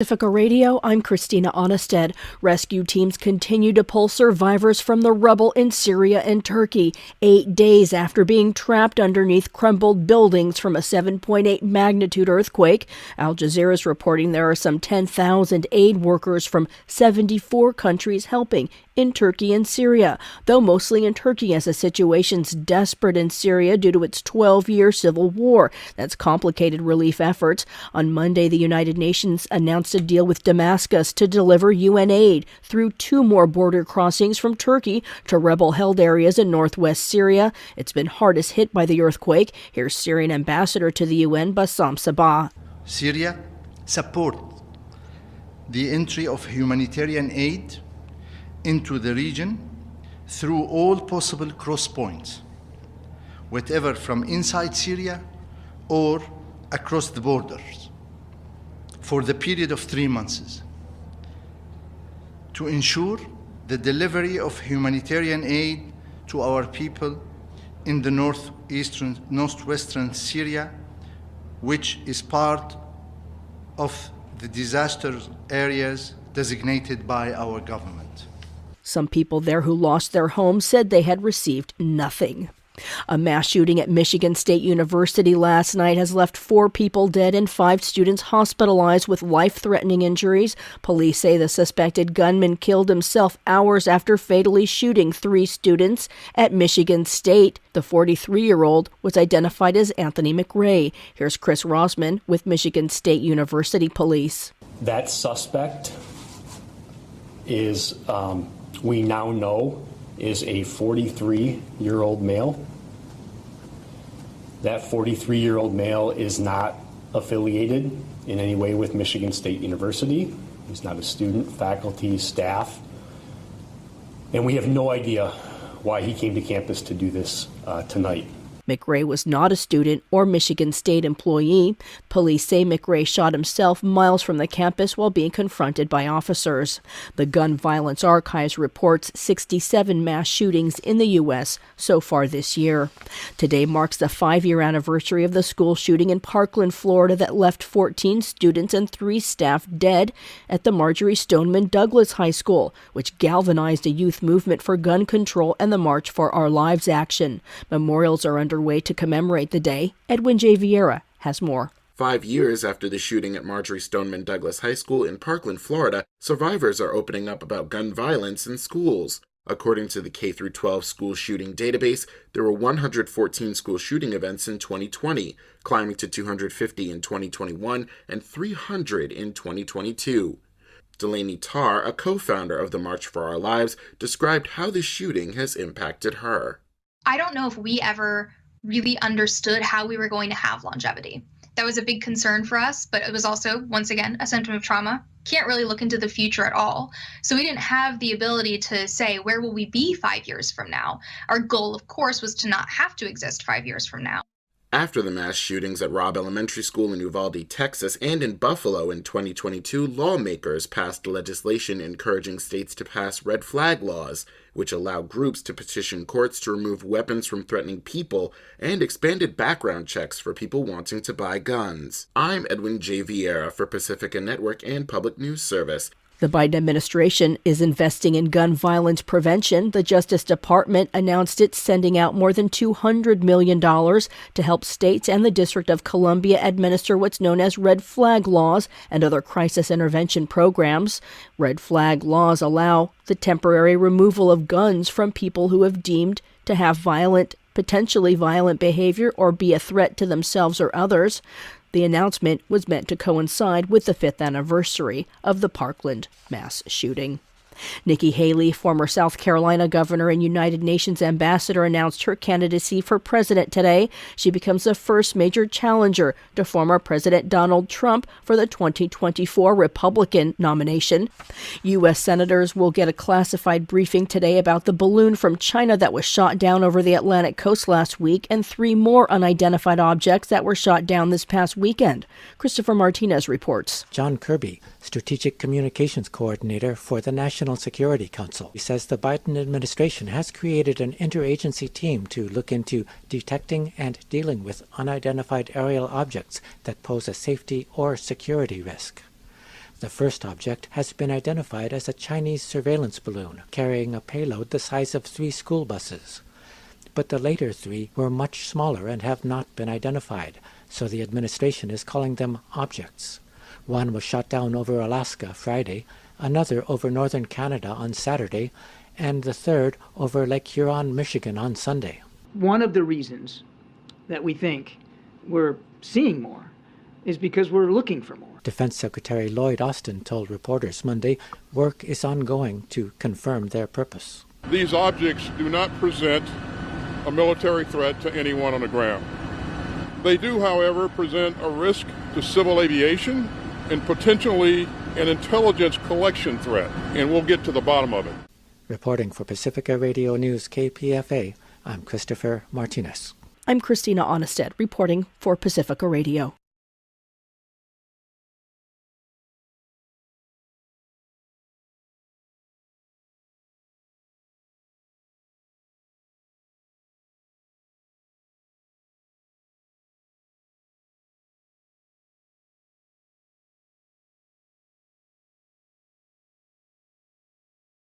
Pacifica Radio, I'm Christina Onnested. Rescue teams continue to pull survivors from the rubble in Syria and Turkey, 8 days after being trapped underneath crumbled buildings from a 7.8 magnitude earthquake. Al Jazeera is reporting there are some 10,000 aid workers from 74 countries helping in Turkey and Syria, though mostly in Turkey as the situation's desperate in Syria due to its 12-year civil war. That's complicated relief efforts. On Monday, the United Nations announced a deal with Damascus to deliver UN aid through 2 more border crossings from Turkey to rebel-held areas in northwest Syria. It's been hardest hit by the earthquake. Here's Syrian ambassador to the UN, Bassam Sabah. Syria supports the entry of humanitarian aid into the region through all possible cross points, whatever from inside Syria or across the borders, for the period of 3 months, to ensure the delivery of humanitarian aid to our people in the northwestern Syria, which is part of the disaster areas designated by our government. Some people there who lost their homes said they had received nothing. A mass shooting at Michigan State University last night has left 4 people dead and 5 students hospitalized with life-threatening injuries. Police say the suspected gunman killed himself hours after fatally shooting 3 students at Michigan State. The 43-year-old was identified as Anthony McRae. Here's Chris Rosman with Michigan State University Police. That suspect is, we now know, is a 43-year-old male. That 43-year-old male is not affiliated in any way with Michigan State University. He's not a student, faculty, staff. And we have no idea why he came to campus to do this tonight. McRae was not a student or Michigan State employee. Police say McRae shot himself miles from the campus while being confronted by officers. The Gun Violence Archives reports 67 mass shootings in the U.S. so far this year. Today marks the 5-year anniversary of the school shooting in Parkland, Florida that left 14 students and 3 staff dead at the Marjory Stoneman Douglas High School, which galvanized a youth movement for gun control and the March for Our Lives action. Memorials are underway to commemorate the day. Edwin J. Vieira has more. 5 years after the shooting at Marjory Stoneman Douglas High School in Parkland, Florida, survivors are opening up about gun violence in schools. According to the K-12 school shooting database, there were 114 school shooting events in 2020, climbing to 250 in 2021 and 300 in 2022. Delaney Tarr, a co-founder of the March for Our Lives, described how the shooting has impacted her. I don't know if we ever really understood how we were going to have longevity. That was a big concern for us, but it was also, once again, a symptom of trauma. Can't really look into the future at all. So we didn't have the ability to say, where will we be 5 years from now? Our goal, of course, was to not have to exist 5 years from now. After the mass shootings at Robb Elementary School in Uvalde, Texas, and in Buffalo in 2022, lawmakers passed legislation encouraging states to pass red flag laws, which allow groups to petition courts to remove weapons from threatening people, and expanded background checks for people wanting to buy guns. I'm Edwin J. Vieira for Pacifica Network and Public News Service. The Biden administration is investing in gun violence prevention. The Justice Department announced it's sending out more than $200 million to help states and the District of Columbia administer what's known as red flag laws and other crisis intervention programs. Red flag laws allow the temporary removal of guns from people who have deemed to have potentially violent behavior or be a threat to themselves or others. The announcement was meant to coincide with the 5th anniversary of the Parkland mass shooting. Nikki Haley, former South Carolina governor and United Nations ambassador, announced her candidacy for president today. She becomes the first major challenger to former President Donald Trump for the 2024 Republican nomination. U.S. senators will get a classified briefing today about the balloon from China that was shot down over the Atlantic coast last week and 3 more unidentified objects that were shot down this past weekend. Christopher Martinez reports. John Kirby, Strategic Communications Coordinator for the National Security Council, he says the Biden administration has created an interagency team to look into detecting and dealing with unidentified aerial objects that pose a safety or security risk. The first object has been identified as a Chinese surveillance balloon carrying a payload the size of 3 school buses. But the later 3 were much smaller and have not been identified, so the administration is calling them objects. One was shot down over Alaska Friday, another over northern Canada on Saturday, and the third over Lake Huron, Michigan on Sunday. One of the reasons that we think we're seeing more is because we're looking for more. Defense Secretary Lloyd Austin told reporters Monday work is ongoing to confirm their purpose. These objects do not present a military threat to anyone on the ground. They do, however, present a risk to civil aviation and potentially an intelligence collection threat, and we'll get to the bottom of it. Reporting for Pacifica Radio News KPFA, I'm Christopher Martinez. I'm Christina Onnested, reporting for Pacifica Radio.